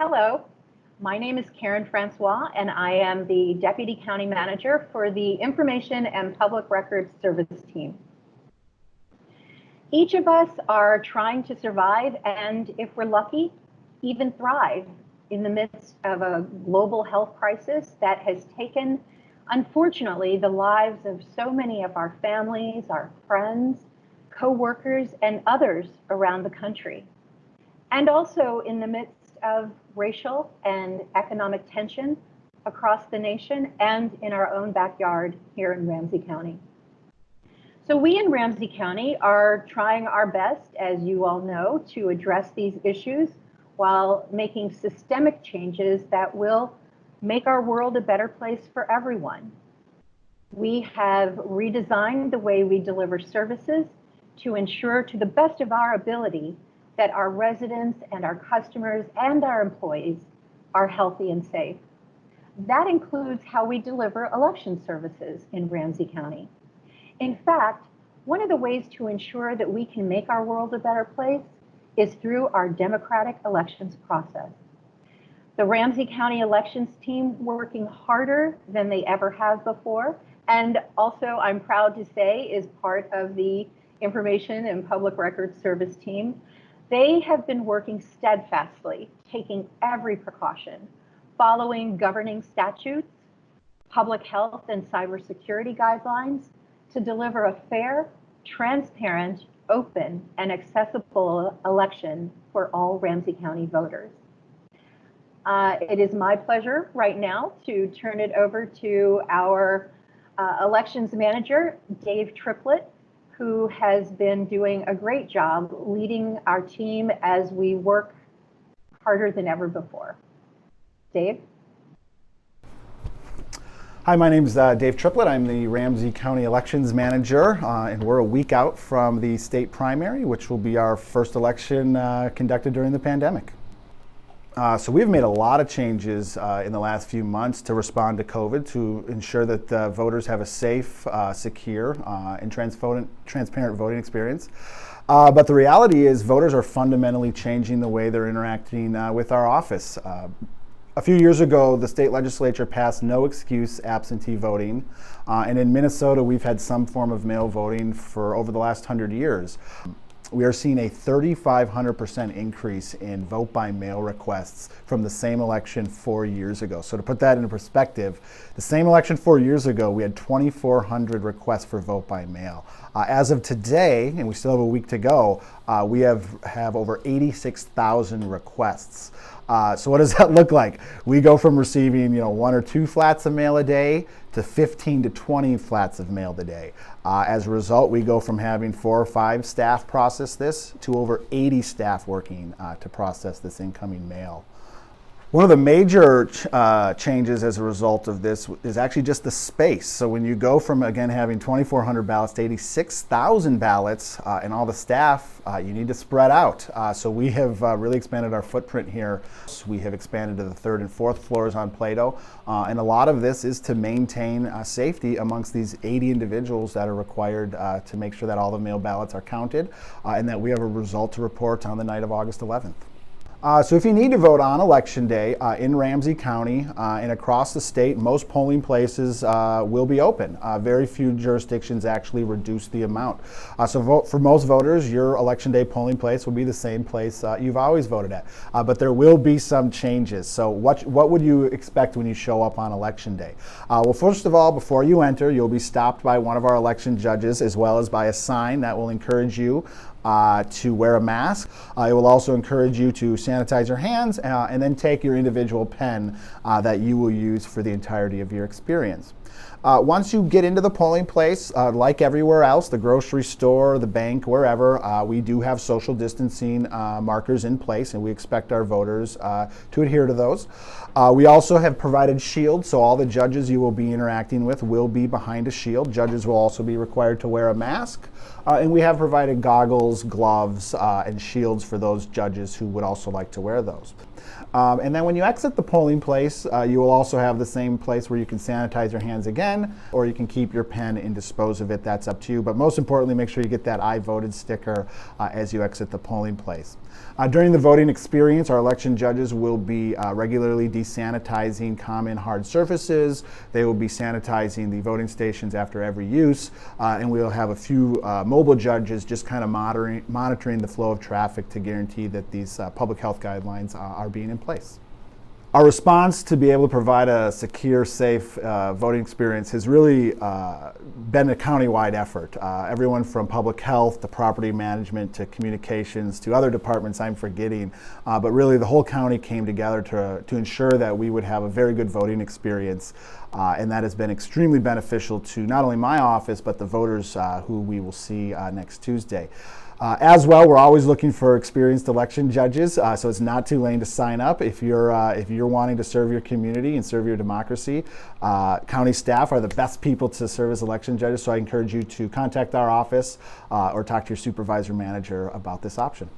Hello, my name is Karen Francois, and I am the Deputy County Manager for the Information and Public Records Service team. Each of us are trying to survive and, if we're lucky, even thrive in the midst of a global health crisis that has taken, unfortunately, the lives of so many of our families, our friends, co-workers, and others around the country. And also in the midst of racial and economic tension across the nation and in our own backyard here in Ramsey County. So we in Ramsey County are trying our best, as you all know, to address these issues while making systemic changes that will make our world a better place for everyone. We have redesigned the way we deliver services to ensure, to the best of our ability, that our residents and our customers and our employees are healthy and safe. That includes how we deliver election services in Ramsey County. In fact, one of the ways to ensure that we can make our world a better place is through our democratic elections process. The Ramsey County elections team working harder than they ever have before, and also I'm proud to say is part of the Information and Public Records Service team. They have been working steadfastly, taking every precaution, following governing statutes, public health and cybersecurity guidelines to deliver a fair, transparent, open, and accessible election for all Ramsey County voters. It is my pleasure right now to turn it over to our elections manager, Dave Triplett, who has been doing a great job leading our team as we work harder than ever before. Dave? Hi, my name is Dave Triplett. I'm the Ramsey County Elections Manager, and we're a week out from the state primary, which will be our first election conducted during the pandemic. So we've made a lot of changes in the last few months to respond to COVID to ensure that voters have a safe, secure, and transparent voting experience. But the reality is voters are fundamentally changing the way they're interacting with our office. A few years ago, the state legislature passed no excuse absentee voting. And in Minnesota, we've had some form of mail voting for over the last 100 years. We are seeing a 3,500% increase in vote by mail requests from the same election 4 years ago. So to put that into perspective, the same election 4 years ago, we had 2,400 requests for vote by mail. As of today, and we still have a week to go, we have over 86,000 requests. So what does that look like? We go from receiving 1 or 2 flats of mail a day to 15 to 20 flats of mail a day. As a result, we go from having 4 or 5 staff process this to over 80 staff working to process this incoming mail. One of the major changes as a result of this is actually just the space. So when you go from, again, having 2,400 ballots to 86,000 ballots and all the staff, you need to spread out. So we have really expanded our footprint here. We have expanded to the 3rd and 4th floors on Plato. And a lot of this is to maintain safety amongst these 80 individuals that are required to make sure that all the mail ballots are counted and that we have a result to report on the night of August 11th. So if you need to vote on Election Day in Ramsey County and across the state, most polling places will be open. Very few jurisdictions actually reduce the amount. So for most voters, your Election Day polling place will be the same place you've always voted at. But there will be some changes. So what would you expect when you show up on Election Day? Well, first of all, before you enter, you'll be stopped by one of our election judges as well as by a sign that will encourage you to wear a mask. It will also encourage you to sanitize your hands and then take your individual pen that you will use for the entirety of your experience. Once you get into the polling place, like everywhere else, the grocery store, the bank, wherever, we do have social distancing markers in place, and we expect our voters to adhere to those. We also have provided shields, so all the judges you will be interacting with will be behind a shield. Judges will also be required to wear a mask. And we have provided goggles, gloves, and shields for those judges who would also like to wear those. And then when you exit the polling place, you will also have the same place where you can sanitize your hands again, or you can keep your pen and dispose of it. That's up to you. But most importantly, make sure you get that I voted sticker as you exit the polling place. During the voting experience, our election judges will be regularly desanitizing common hard surfaces. They will be sanitizing the voting stations after every use, and we'll have a few mobile judges just kind of monitoring the flow of traffic to guarantee that these public health guidelines are being in place. Our response to be able to provide a secure, safe voting experience has really been a county-wide effort. Everyone from public health to property management to communications to other departments I'm forgetting, but really the whole county came together to ensure that we would have a very good voting experience, and that has been extremely beneficial to not only my office but the voters who we will see next Tuesday. As well, we're always looking for experienced election judges, so it's not too late to sign up if you're wanting to serve your community and serve your democracy. County staff are the best people to serve as election judges, so I encourage you to contact our office or talk to your supervisor manager about this option.